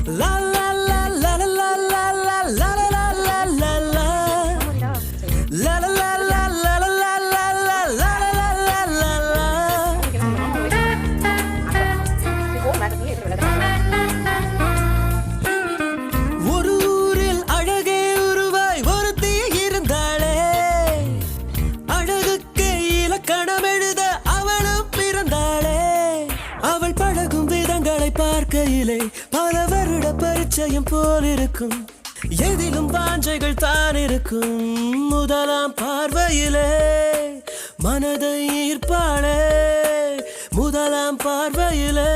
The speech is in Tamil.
La la la la la la la la la la la la la. La la la la la la la la la la la la la. ஒரு ஊரில் அழகே உருவாய் ஒருத்தி இருந்தாளே. அழகுக்கு இலக்கணம் எழுத அவளும் பிறந்தாளே. அவள் பழகும் விதங்களை பார்க்கையிலே பல வருட பரிச்சயம் போல் இருக்கும். எதிலும் வாஞ்சைகள் தான் இருக்கும். முதலாம் பார்வையிலே மனதை ஈர்ப்பாளே. முதலாம் பார்வையிலே